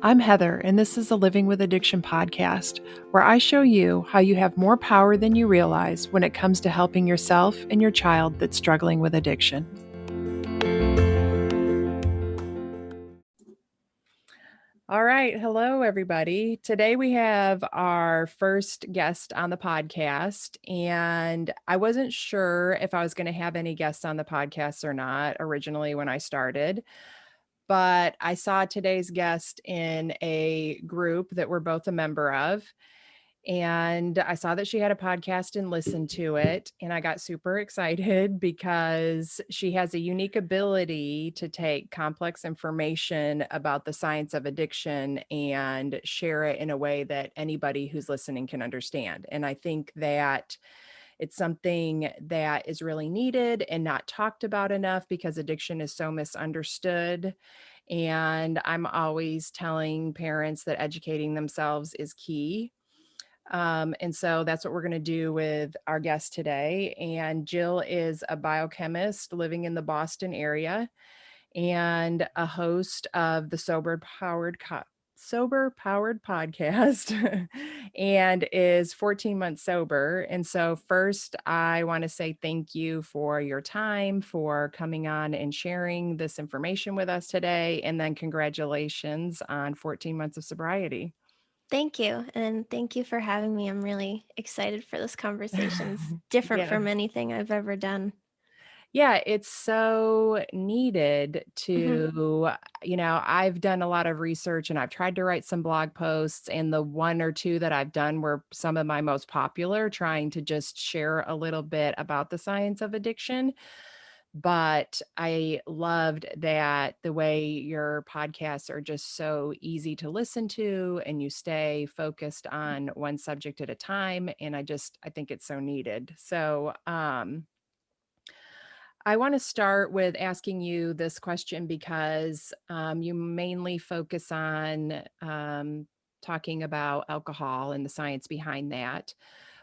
I'm Heather, and this is a Living with Addiction podcast, where I show you how you have more power than you realize when it comes to helping yourself and your child that's struggling with addiction. All right. Hello, everybody. Today we have our first guest on the podcast, and I wasn't sure if I was going to have any guests on the podcast or not originally when I started. But I saw today's guest in a group that we're both a member of. And I saw that she had a podcast and listened to it. And I got super excited because she has a unique ability to take complex information about the science of addiction and share it in a way that anybody who's listening can understand. And I think that it's something that is really needed and not talked about enough because addiction is so misunderstood. And I'm always telling parents that educating themselves is key. And so that's what we're going to do with our guest today. And Gill is a biochemist living in the Boston area and a host of the Sober Powered podcast and is 14 months sober. And so first, I want to say thank you for your time, for coming on and sharing this information with us today. And then congratulations on 14 months of sobriety. Thank you. And thank you for having me. I'm really excited for this conversation. It's different Yeah. from anything I've ever done. Yeah, it's so needed Mhm. to, I've done a lot of research and I've tried to write some blog posts, and the one or two that I've done were some of my most popular, trying to just share a little bit about the science of addiction. But I loved that the way your podcasts are just so easy to listen to and you stay focused on one subject at a time. And I think it's so needed. So, I want to start with asking you this question because you mainly focus on talking about alcohol and the science behind that.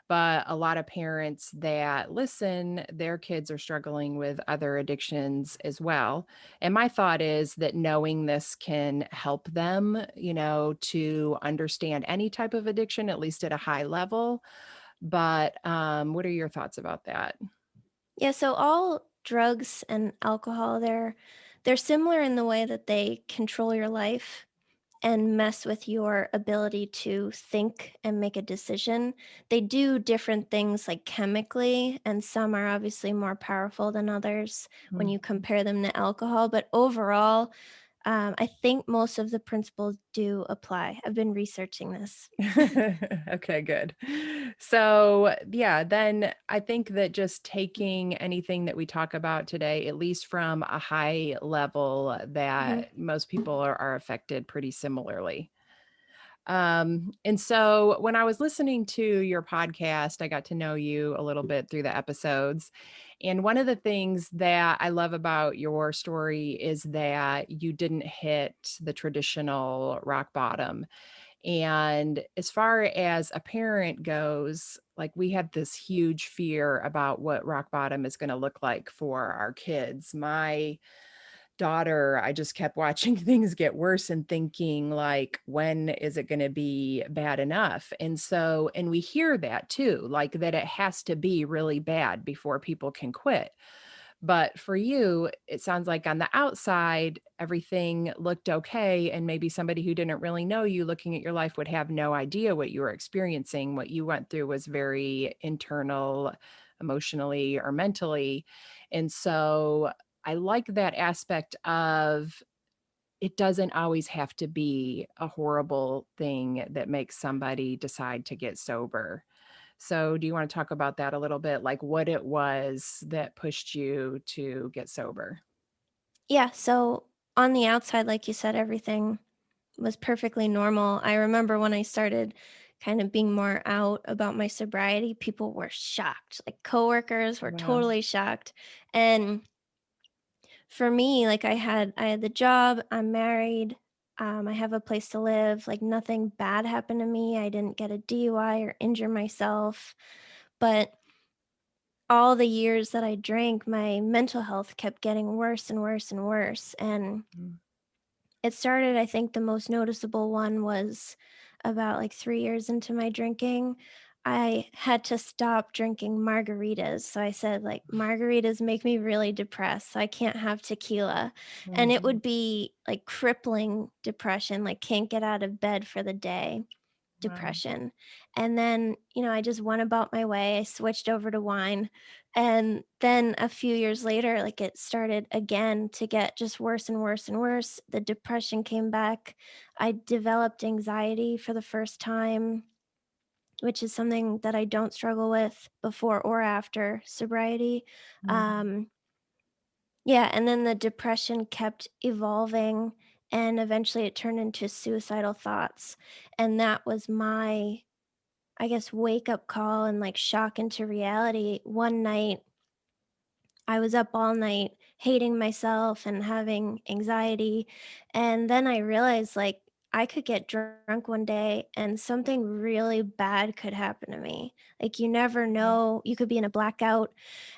But a lot of parents that listen, their kids are struggling with other addictions as well. And my thought is that knowing this can help them, to understand any type of addiction, at least at a high level. But what are your thoughts about that? Yeah, so all drugs and alcohol, they're similar in the way that they control your life and mess with your ability to think and make a decision. They do different things like chemically, and some are obviously more powerful than others when you compare them to alcohol. But overall, I think most of the principles do apply. I've been researching this. Okay, good. So, yeah, then I think that just taking anything that we talk about today, at least from a high level, Mhm. that most people are affected pretty similarly. And so when I was listening to your podcast, I got to know you a little bit through the episodes. And one of the things that I love about your story is that you didn't hit the traditional rock bottom. And as far as a parent goes, like we have this huge fear about what rock bottom is going to look like for our kids. My daughter, I just kept watching things get worse and thinking like, when is it going to be bad enough? And so, and we hear that too, like that it has to be really bad before people can quit. But for you, it sounds like on the outside, everything looked okay. And maybe somebody who didn't really know you looking at your life would have no idea what you were experiencing. What you went through was very internal, emotionally or mentally. And so I like that aspect of it doesn't always have to be a horrible thing that makes somebody decide to get sober. So, do you want to talk about that a little bit? Like what it was that pushed you to get sober? Yeah, so on the outside, like you said, everything was perfectly normal. I remember when I started kind of being more out about my sobriety, people were shocked. Like coworkers were Wow. totally shocked. And for me, like I had the job, I'm married, I have a place to live, like nothing bad happened to me. I didn't get a DUI or injure myself. But all the years that I drank, my mental health kept getting worse and worse and worse. And Mm. it started, I think the most noticeable one was about, like, 3 years into my drinking. I had to stop drinking margaritas, so I said, like, "Margaritas make me really depressed, so I can't have tequila," and it Mhm. would be, like, crippling depression, like, can't get out of bed for the day Wow. depression. And then, I just went about my way. I switched over to wine. And then a few years later, like it started again to get just worse and worse and worse. The depression came back. I developed anxiety for the first time, which is something that I don't struggle with before or after sobriety. Mhm. Um, yeah, and then the depression kept evolving and eventually it turned into suicidal thoughts. And that was my, I guess, wake up call and like shock into reality. One night, I was up all night hating myself and having anxiety. And then I realized like I could get drunk one day and something really bad could happen to me. Like you never Right. know, you could be in a blackout.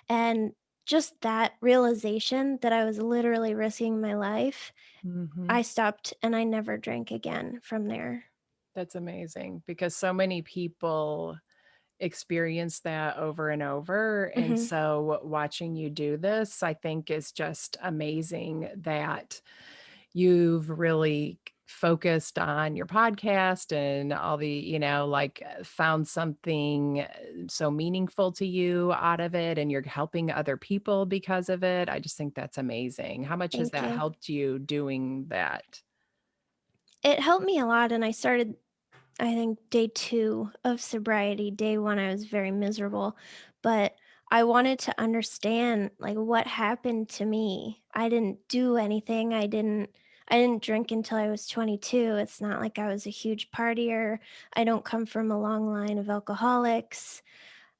And just that realization that I was literally risking my life, Mhm. I stopped and I never drank again from there. That's amazing because so many people experience that over and over, and Mhm. so watching you do this, I think is just amazing that you've really focused on your podcast and all the, like, found something so meaningful to you out of it, and you're helping other people because of it. I just think that's amazing. How much has Thank that you. helped you doing that? It helped me a lot, and I started, I think, day 2 of sobriety. Day 1, I was very miserable, but I wanted to understand, like, what happened to me. I didn't do anything. I didn't drink until I was 22. It's not like I was a huge partier. I don't come from a long line of alcoholics.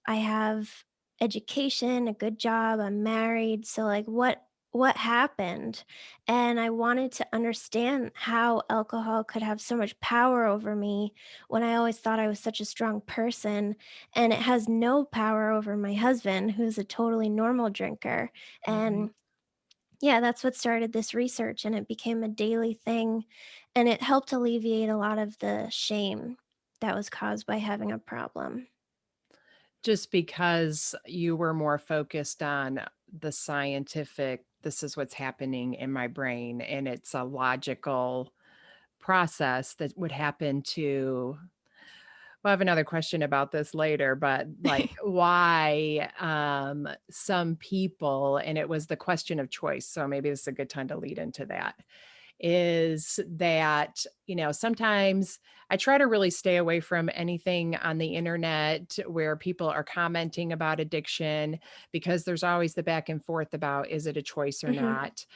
I have education, a good job, I'm married, so, like, what happened? And I wanted to understand how alcohol could have so much power over me when I always thought I was such a strong person, and it has no power over my husband, who's a totally normal drinker, Right. and yeah, that's what started this research, and it became a daily thing, and it helped alleviate a lot of the shame that was caused by having a problem. Just because you were more focused on the scientific, "This is what's happening in my brain," and it's a logical process that would happen to we'll have another question about this later, but, like, why, some people and it was the question of choice, so maybe this is a good time to lead into that is that, sometimes I try to really stay away from anything on the internet where people are commenting about addiction because there's always the back and forth about is it a choice or Mhm. not.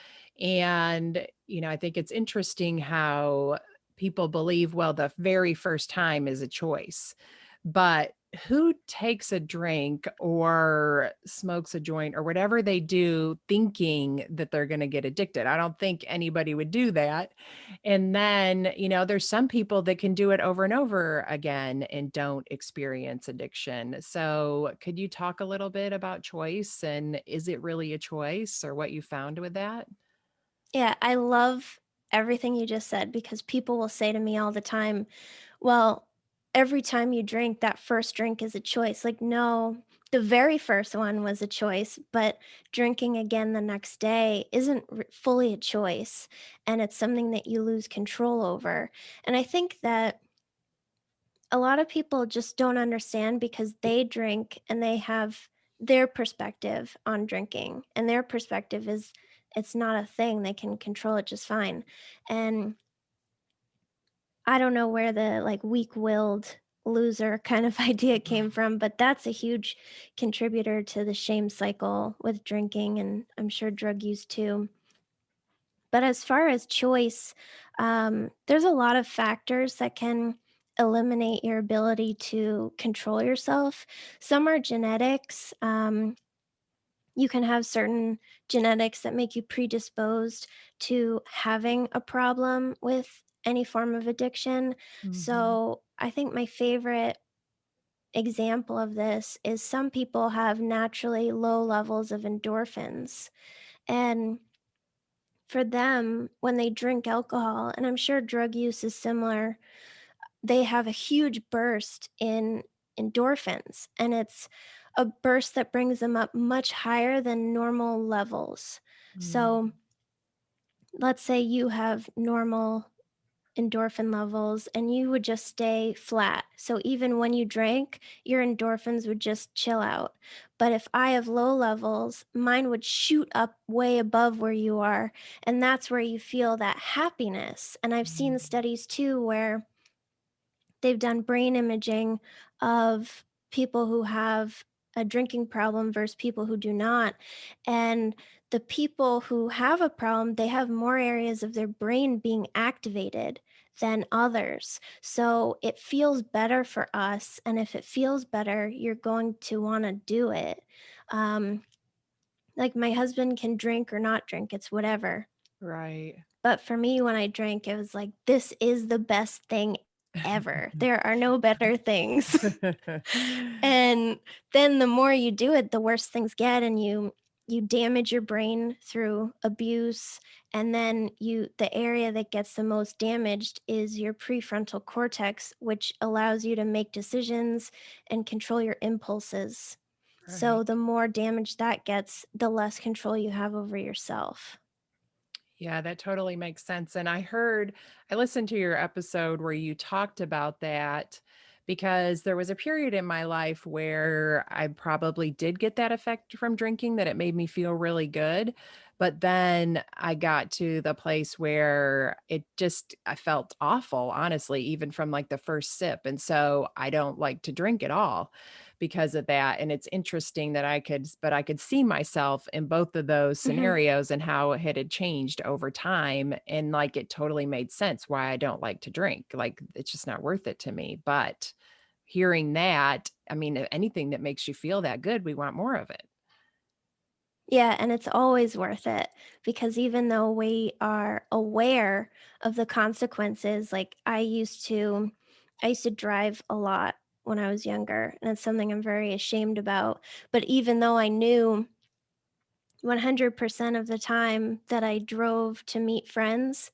And, I think it's interesting how people believe, well, the very first time is a choice. But who takes a drink or smokes a joint or whatever they do thinking that they're gonna get addicted? I don't think anybody would do that. And then, there's some people that can do it over and over again and don't experience addiction. So, could you talk a little bit about choice and is it really a choice or what you found with that? Yeah, I love everything you just said because people will say to me all the time, "Well, every time you drink, that first drink is a choice." Like, no, the very first one was a choice, but drinking again the next day isn't fully a choice, and it's something that you lose control over. And I think that a lot of people just don't understand because they drink and they have their perspective on drinking, and their perspective is it's not a thing, they can control it just fine. And I don't know where the, like, weak-willed loser kind of idea came from, but that's a huge contributor to the shame cycle with drinking, and I'm sure drug use too. But as far as choice, there's a lot of factors that can eliminate your ability to control yourself. Some are genetics. You can have certain genetics that make you predisposed to having a problem with any form of addiction. Mhm. So I think my favorite example of this is some people have naturally low levels of endorphins. And for them, when they drink alcohol, and I'm sure drug use is similar, they have a huge burst in endorphins, and it's a burst that brings them up much higher than normal levels. So, Mm, let's say you have normal endorphin levels and you would just stay flat. So even when you drank, your endorphins would just chill out. But if I have low levels, mine would shoot up way above where you are. And that's where you feel that happiness. And I've seen mm, studies too where they've done brain imaging of people who have a drinking problem versus people who do not. And the people who have a problem, they have more areas of their brain being activated than others. So it feels better for us. And if it feels better, you're going to want to do it. Um, like my husband can drink or not drink, it's whatever. right. But for me, when I drank, it was like, this is the best thing ever. There are no better things. And then the more you do it, the worse things get, and you damage your brain through abuse, and then the area that gets the most damaged is your prefrontal cortex, which allows you to make decisions and control your impulses. So Right. the more damage that gets, the less control you have over yourself. Yeah, that totally makes sense. And I listened to your episode where you talked about that because there was a period in my life where I probably did get that effect from drinking, that it made me feel really good. But then I got to the place where I felt awful, honestly, even from like the first sip. And so I don't like to drink at all because of that. And it's interesting that I could see myself in both of those Mhm. scenarios and how it had changed over time. And like it totally made sense why I don't like to drink. Like it's just not worth it to me. But hearing that, I mean, anything that makes you feel that good, we want more of it. Yeah, and it's always worth it because even though we are aware of the consequences, like I used to drive a lot when I was younger, and it's something I'm very ashamed about. But even though I knew 100% of the time that I drove to meet friends,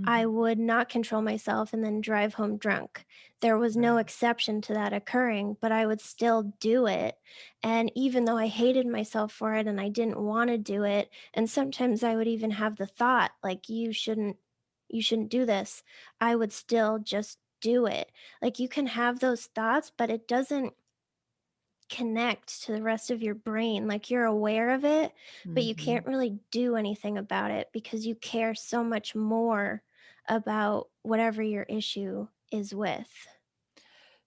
I Mhm. would not control myself and then drive home drunk. There was no Right. exception to that occurring, but I would still do it. And even though I hated myself for it and I didn't want to do it, and sometimes I would even have the thought like you shouldn't do this, I would still just do it. Like you can have those thoughts, but it doesn't connect to the rest of your brain. Like you're aware of it, but you can't Mhm. really do anything about it because you care so much more about whatever your issue is with.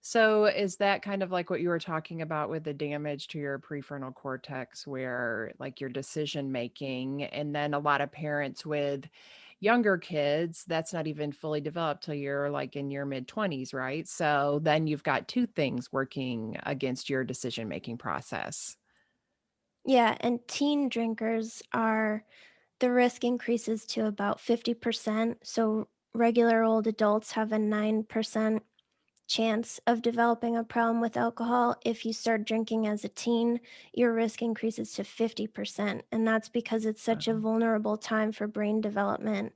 So is that kind of like what you were talking about with the damage to your prefrontal cortex where like your decision making, and then a lot of parents with younger kids, that's not even fully developed till you're like in your mid 20s, right? So then you've got two things working against your decision making process. Yeah, and teen drinkers are the risk increases to about 50%. So regular old adults have a 9% chance of developing a problem with alcohol. If you start drinking as a teen, your risk increases to 50%. And that's because it's such a Wow. vulnerable time for brain development.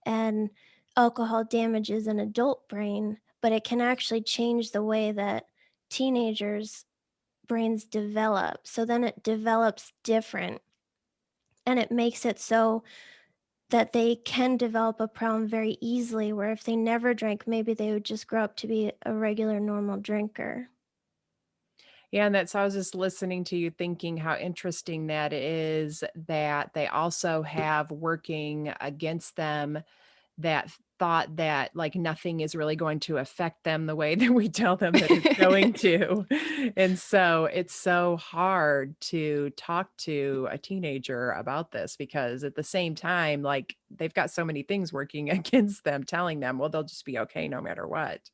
And alcohol damages an adult brain, but it can actually change the way that teenagers' brains develop. So then it develops different. And it makes it so that they can develop a problem very easily, where if they never drank, maybe they would just grow up to be a regular normal drinker. Yeah, and that's I was just listening to you thinking how interesting that is that they also have working against them that thought that, like, nothing is really going to affect them the way that we tell them that it's going to. And so, it's so hard to talk to a teenager about this because at the same time, like, they've got so many things working against them, telling them, well, they'll just be okay no matter what.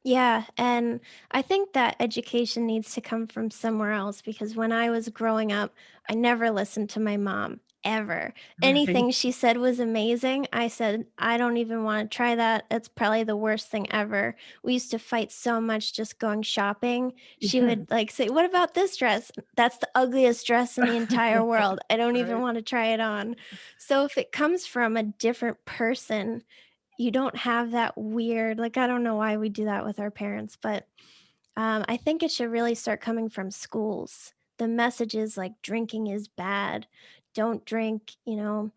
Yeah, and I think that education needs to come from somewhere else because when I was growing up, I never listened to my mom ever. Right. Anything she said was amazing. I said, "I don't even wanna try that. It's probably the worst thing ever." We used to fight so much just going shopping. She would, Yes. like, say, "What about this dress?" "That's the ugliest dress in the entire world. I don't even Right. wanna try it on." So if it comes from a different person, you don't have that weird, like, I don't know why we do that with our parents, but I think it should really start coming from schools. The messages like drinking is bad, don't drink, you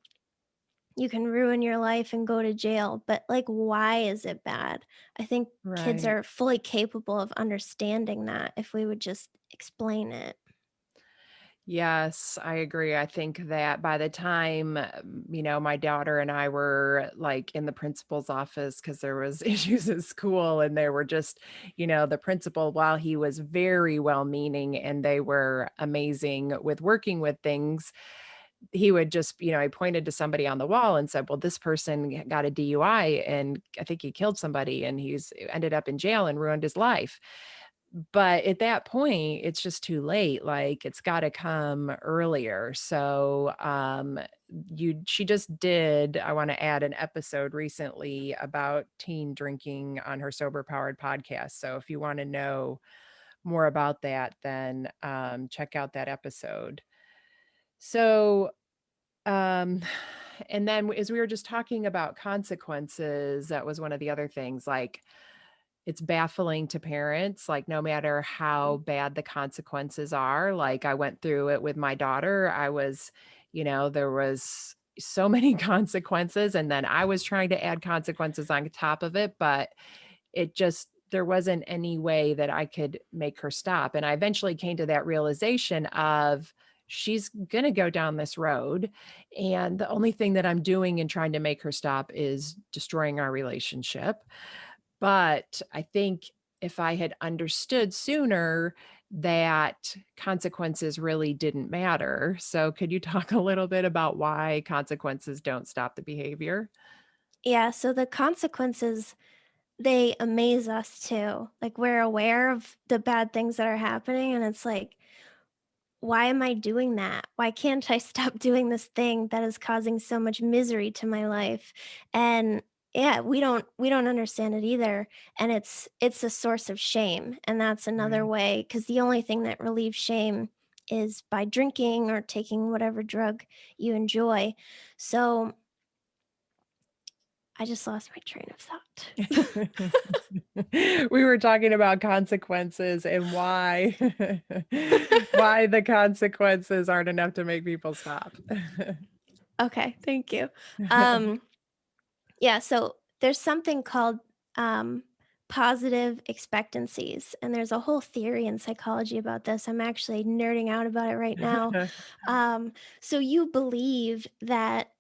can ruin your life and go to jail. But like, why is it bad? I think kids Right. are fully capable of understanding that if we would just explain it. Yes, I agree. I think that by the time, my daughter and I were like in the principal's office because there was issues at school and they were just, the principal, while he was very well meaning and they were amazing with working with things, he would just, he pointed to somebody on the wall and said, well, this person got a DUI and I think he killed somebody and he's ended up in jail and ruined his life. But at that point, it's just too late, like, it's gotta come earlier, so, she just did I wanna add an episode recently about teen drinking on her Sober Powered podcast, so if you wanna know more about that, then, check out that episode. So, um, and then as we were just talking about consequences, that was one of the other things, like, it's baffling to parents, like, no matter how bad the consequences are, like, I went through it with my daughter, there was so many consequences, and then I was trying to add consequences on top of it, but there wasn't any way that I could make her stop, and I eventually came to that realization of, she's gonna go down this road, and the only thing that I'm doing in trying to make her stop is destroying our relationship. But I think if I had understood sooner that consequences really didn't matter. So could you talk a little bit about why consequences don't stop the behavior? Yeah, so the consequences, they amaze us too. Like, we're aware of the bad things that are happening, and it's like, why am I doing that? Why can't I stop doing this thing that is causing so much misery to my life? And yeah, we don't understand it either. And it's a source of shame. And that's another Right. way, because the only thing that relieves shame is by drinking or taking whatever drug you enjoy. So I just lost my train of thought. We were talking about consequences and why why the consequences aren't enough to make people stop. Okay, thank you. Um Yeah, so there's something called um, positive expectancies, and there's a whole theory in psychology about this. I'm actually nerding out about it right now. Um, so you believe that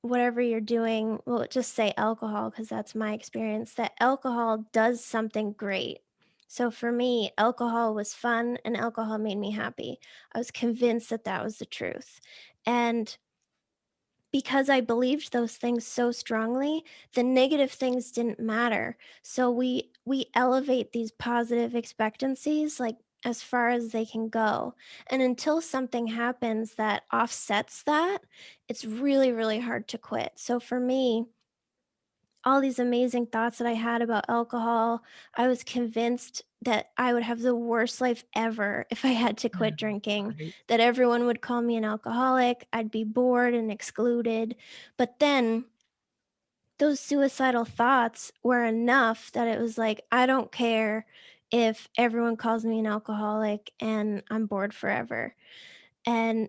whatever you're doing, well, just say alcohol, because that's my experience, that alcohol does something great. So for me, alcohol was fun and alcohol made me happy. I was convinced that that was the truth. And because I believed those things so strongly, the negative things didn't matter. So we elevate these positive expectancies like as far as they can go. And until something happens that offsets that, it's really really hard to quit. So for me, all these amazing thoughts that I had about alcohol, I was convinced that I would have the worst life ever if I had to quit drinking, Right. that everyone would call me an alcoholic, I'd be bored and excluded. But then those suicidal thoughts were enough that it was like, I don't care if everyone calls me an alcoholic and I'm bored forever. And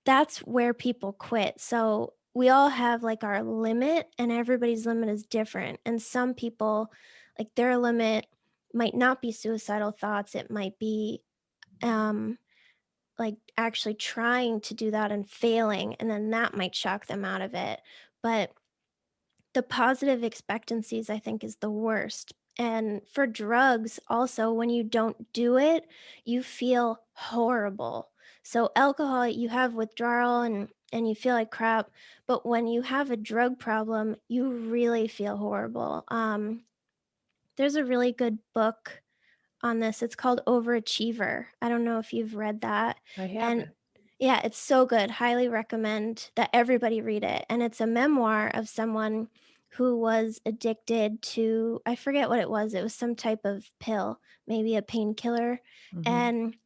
that's where people quit. So we all have like our limit, and everybody's limit is different. And some people, like their limit might not be suicidal thoughts, it might be um, like actually trying to do that and failing, and then that might shock them out of it. But the positive expectancies, I think, is the worst. And for drugs, also, when you don't do it, you feel horrible. So alcohol, you have withdrawal and you feel like crap, but when you have a drug problem, you really feel horrible. There's a really good book on this. It's called Overachiever. I don't know if you've read that. I And haven't. Yeah, it's so good. Highly recommend that everybody read it. And it's a memoir of someone who was addicted to, I forget what it was. It was some type of pill, maybe a painkiller. Mhm. And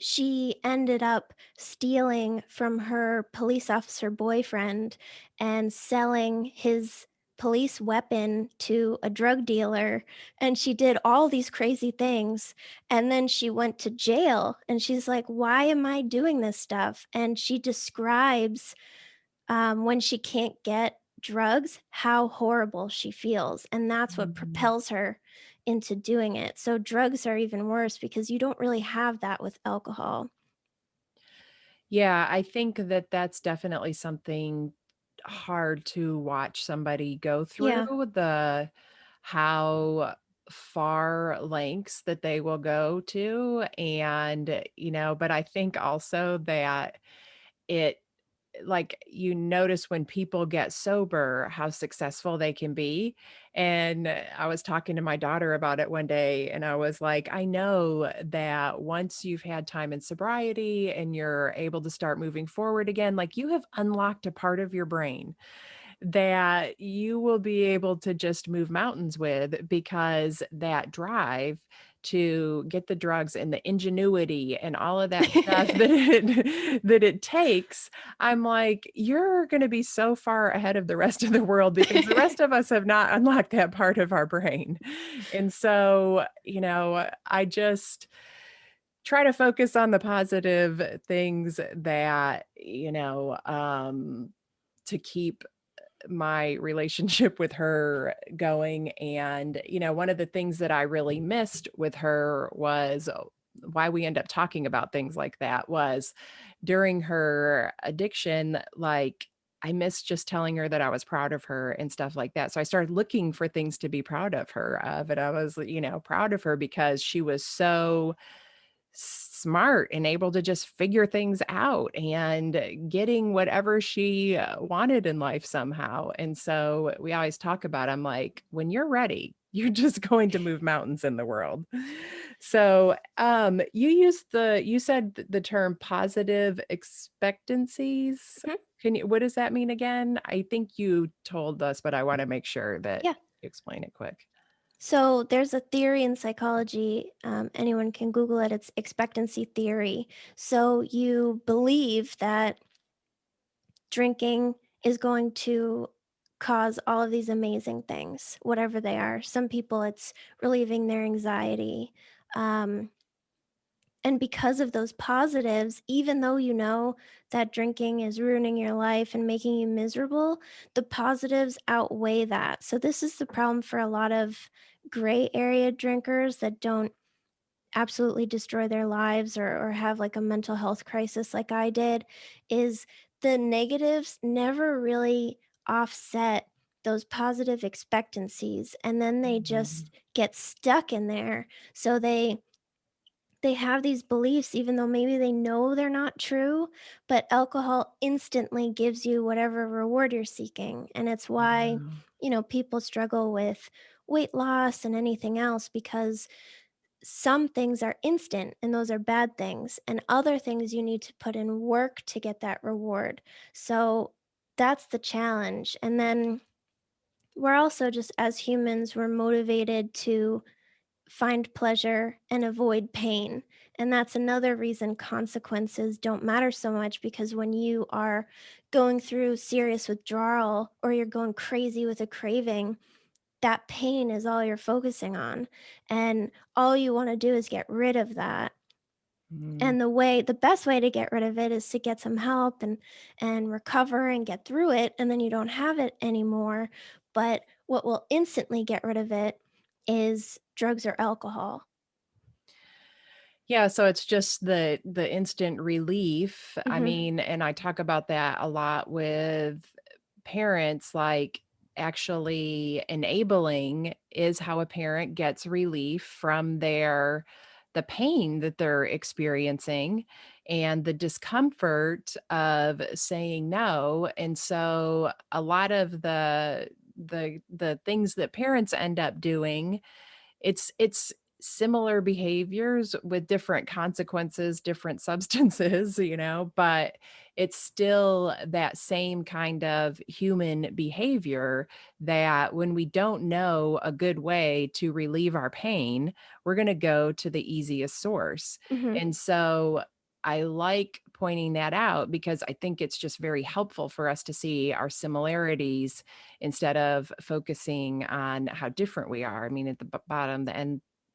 she ended up stealing from her police officer boyfriend and selling his police weapon to a drug dealer, and she did all these crazy things, and then she went to jail, and she's like, "Why am I doing this stuff?" And she describes, when she can't get drugs, how horrible she feels, and that's what Mhm. propels her into doing it. So drugs are even worse because you don't really have that with alcohol. Yeah, I think that that's definitely something hard to watch somebody go through, Yeah. the how far lengths that they will go to, and, but I think also that it like, you notice when people get sober, how successful they can be, and I was talking to my daughter about it one day, and I was like, "I know that once you've had time in sobriety and you're able to start moving forward again, like, you have unlocked a part of your brain that you will be able to just move mountains with because that drive to get the drugs and the ingenuity and all of that stuff that it that it takes, I'm like, "You're gonna be so far ahead of the rest of the world because the rest of us have not unlocked that part of our brain." And so, I just try to focus on the positive things that, to keep my relationship with her going. And, one of the things that I really missed with her was why we end up talking about things like that was during her addiction, like, I missed just telling her that I was proud of her and stuff like that. So I started looking for things to be proud of her of, and I was, proud of her because she was so smart and able to just figure things out and getting whatever she wanted in life somehow. And so we always talk about, I'm like, when you're ready, you're just going to move mountains in the world. So, you said the term positive expectancies. Mhm. What does that mean again? I think you told us, but I want to make sure that Yeah. you explain it quick. So there's a theory in psychology, anyone can Google it, it's expectancy theory. So you believe that drinking is going to cause all of these amazing things, whatever they are. Some people, it's relieving their anxiety. Um, and because of those positives, even though you know that drinking is ruining your life and making you miserable, the positives outweigh that. So, this is the problem for a lot of gray area drinkers that don't absolutely destroy their lives or have like a mental health crisis like I did, is the negatives never really offset those positive expectancies. And then they Mhm. just get stuck in there. So they have these beliefs even though maybe they know they're not true, but alcohol instantly gives you whatever reward you're seeking. And it's why, Wow. people struggle with weight loss and anything else because some things are instant and those are bad things, and other things you need to put in work to get that reward. So that's the challenge. And then we're also just as humans, we're motivated to find pleasure and avoid pain. And that's another reason consequences don't matter so much because when you are going through serious withdrawal or you're going crazy with a craving, that pain is all you're focusing on. And all you want to do is get rid of that. Mm. And the best way to get rid of it is to get some help and recover and get through it, and then you don't have it anymore. But what will instantly get rid of it is drugs or alcohol. Yeah, so it's just the instant relief. I Mhm. mean, and I talk about that a lot with parents, like, actually enabling is how a parent gets relief from the pain that they're experiencing and the discomfort of saying no. And so a lot of the things that parents end up doing, it's similar behaviors with different consequences, different substances, but it's still that same kind of human behavior that when we don't know a good way to relieve our pain, we're going to go to the easiest source. Mhm. And so I like pointing that out because I think it's just very helpful for us to see our similarities instead of focusing on how different we are. I mean, at the bottom, the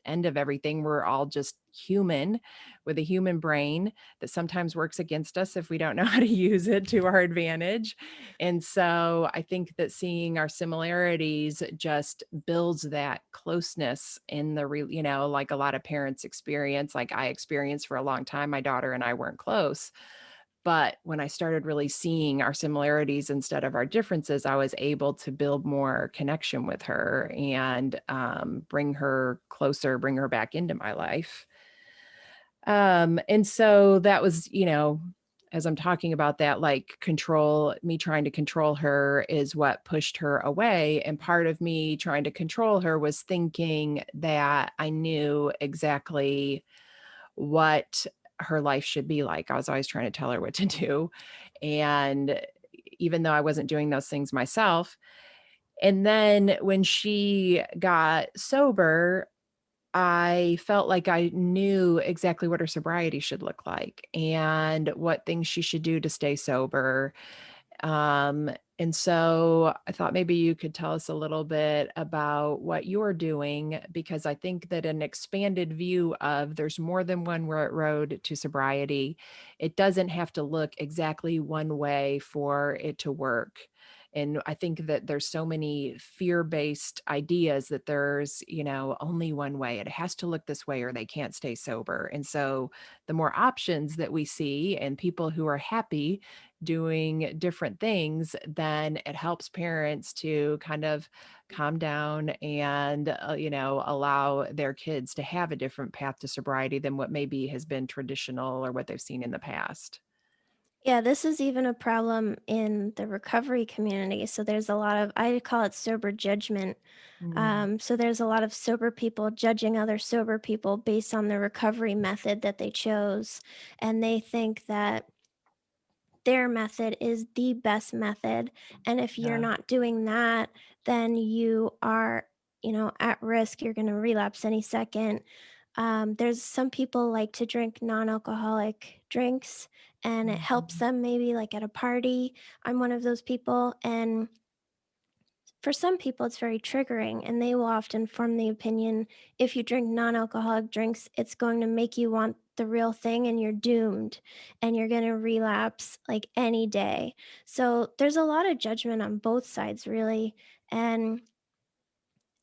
end of everything, we're all just human with a human brain that sometimes works against us if we don't know how to use it to our advantage. And so I think that seeing our similarities just builds that closeness in the real, like a lot of parents experience, like I experienced for a long time. My daughter and I weren't close. But when I started really seeing our similarities instead of our differences, I was able to build more connection with her and bring her closer, bring her back into my life. And so that was, as I'm talking about that, like me trying to control her is what pushed her away. And part of me trying to control her was thinking that I knew exactly what her life should be like. I was always trying to tell her what to do. And even though I wasn't doing those things myself. And then when she got sober, I felt like I knew exactly what her sobriety should look like and what things she should do to stay sober. And so I thought maybe you could tell us a little bit about what you're doing, because I think that an expanded view of there's more than one road to sobriety. It doesn't have to look exactly one way for it to work. And I think that there's so many fear-based ideas that there's, only one way. It has to look this way or they can't stay sober. And so the more options that we see and people who are happy doing different things, then it helps parents to kind of calm down and, allow their kids to have a different path to sobriety than what maybe has been traditional or what they've seen in the past. Yeah, this is even a problem in the recovery community. So there's a lot of, I call it sober judgment. Mm, So there's a lot of sober people judging other sober people based on the recovery method that they chose. And they think that their method is the best method. And if you're yeah. not doing that, then you are, at risk. You're going to relapse any second. There's some people like to drink non-alcoholic drinks and it helps Mhm. them maybe like at a party. I'm one of those people. And for some people, it's very triggering, and they will often form the opinion if you drink non alcoholic drinks, it's going to make you want the real thing and you're doomed and you're going to relapse like any day. So there's a lot of judgment on both sides, really. And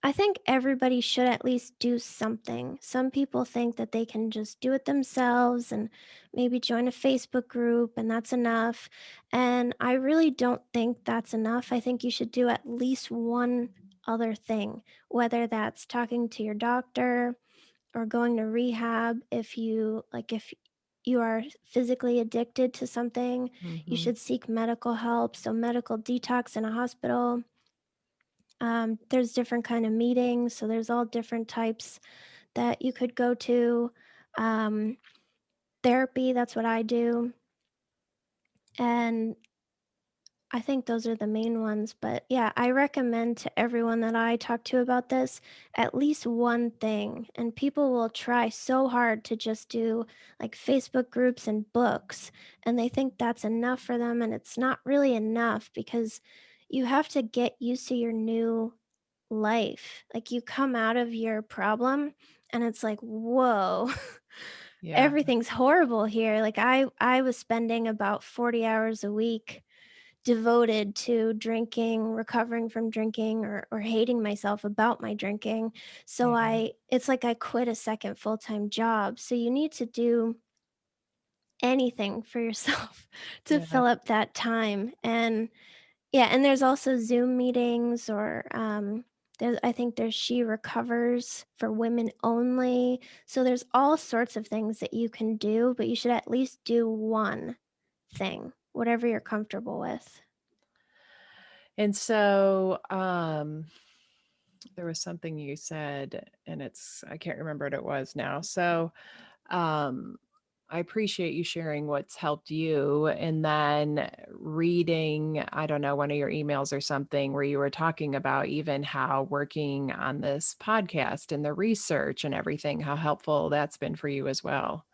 I think everybody should at least do something. Some people think that they can just do it themselves and maybe join a Facebook group and that's enough. And I really don't think that's enough. I think you should do at least one other thing, whether that's talking to your doctor or going to rehab. If you are physically addicted to something, you Mhm. should seek medical help. So medical detox in a hospital. There's different kind of meetings, so there's all different types that you could go to. Um, Therapy, that's what I do, and I think those are the main ones. But yeah, I recommend to everyone that I talk to about this at least one thing. And people will try so hard to just do like Facebook groups and books, and they think that's enough for them, and it's not really enough because you have to get used to your new life. Like you come out of your problem and it's like, "Whoa, Yeah. everything's horrible here." Like I was spending about 40 hours a week devoted to drinking, recovering from drinking or hating myself about my drinking. So Yeah. I it's like I quit a second full-time job. So you need to do anything for yourself to Yeah. fill up that time. And yeah, and there's also Zoom meetings or, I think there's She Recovers for women only. So there's all sorts of things that you can do, but you should at least do one thing, whatever you're comfortable with. And so, There was something you said, and I can't remember what it was now. So, um, I appreciate you sharing what's helped you. And then reading, I don't know, one of your emails or something where you were talking about even how working on this podcast and the research and everything, how helpful that's been for you as well.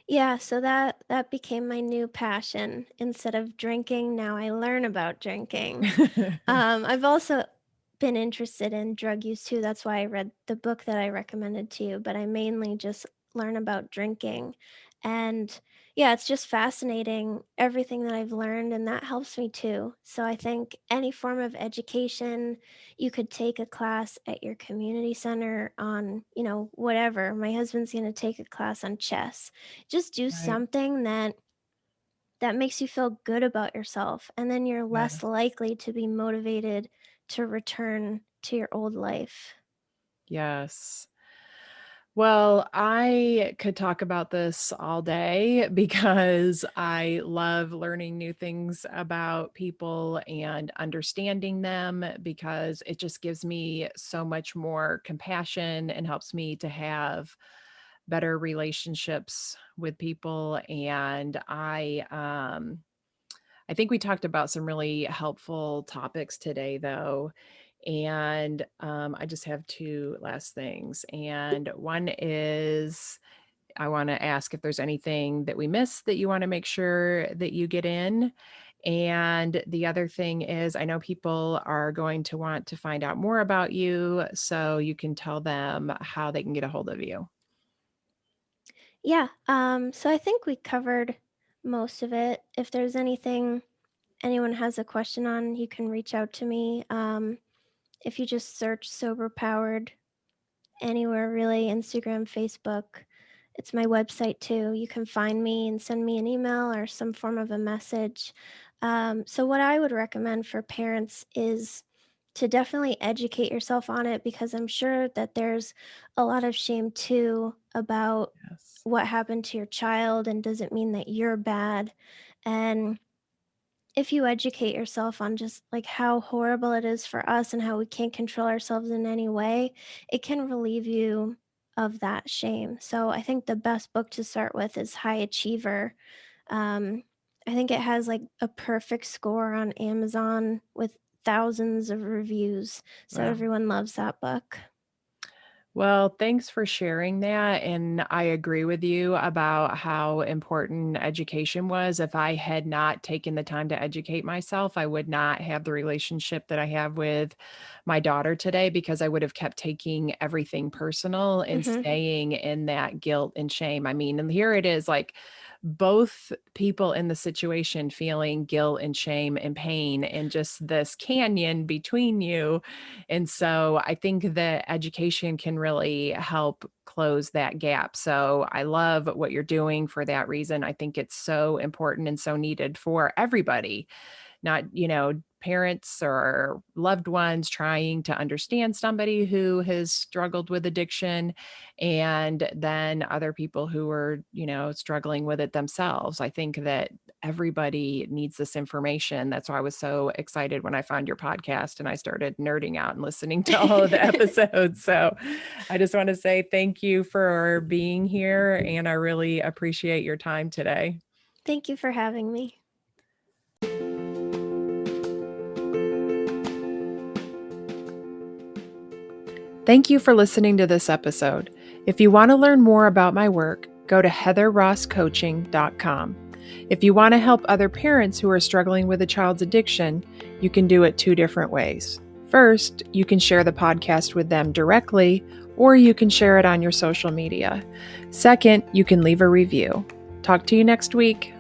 Yeah, so that became my new passion. Instead of drinking, now I learn about drinking. I've also been interested in drug use too. That's why I read the book that I recommended to you, but I mainly just learn about drinking. And yeah, it's just fascinating everything that I've learned, and that helps me too. So I think any form of education, you could take a class at your community center on, whatever. My husband's going to take a class on chess. Just do Right. something that makes you feel good about yourself, and then you're less Yes. likely to be motivated to return to your old life. Yes. Well, I could talk about this all day because I love learning new things about people and understanding them because it just gives me so much more compassion and helps me to have better relationships with people. And I think we talked about some really helpful topics today, though. And I just have two last things. And one is I want to ask if there's anything that we missed that you want to make sure that you get in. And the other thing is, I know people are going to want to find out more about you, so you can tell them how they can get a hold of you. Yeah, so I think we covered most of it. If there's anything anyone has a question on, you can reach out to me. If you just search Sober Powered anywhere really, Instagram, Facebook. It's my website too. You can find me and send me an email or some form of a message. So, what I would recommend for parents is to definitely educate yourself on it, because I'm sure that there's a lot of shame too about Yes. what happened to your child, and does it mean that you're bad? And if you educate yourself on just like how horrible it is for us and how we can't control ourselves in any way, it can relieve you of that shame. So I think the best book to start with is High Achiever. Um, I think it has like a perfect score on Amazon with thousands of reviews. So Wow. everyone loves that book. Well, thanks for sharing that. And I agree with you about how important education was. If I had not taken the time to educate myself, I would not have the relationship that I have with my daughter today because I would have kept taking everything personal and Hmm. staying in that guilt and shame. I mean, and here it is like both people in the situation feeling guilt and shame and pain and just this canyon between you. And so I think that education can really help close that gap. So I love what you're doing for that reason. I think it's so important and so needed for everybody, not, parents or loved ones trying to understand somebody who has struggled with addiction, and then other people who are, struggling with it themselves. I think that everybody needs this information. That's why I was so excited when I found your podcast and I started nerding out and listening to all of the episodes. So I just want to say thank you for being here, and I really appreciate your time today. Thank you for having me. Thank you for listening to this episode. If you want to learn more about my work, go to heatherrosscoaching.com. If you want to help other parents who are struggling with a child's addiction, you can do it two different ways. First, you can share the podcast with them directly, or you can share it on your social media. Second, you can leave a review. Talk to you next week.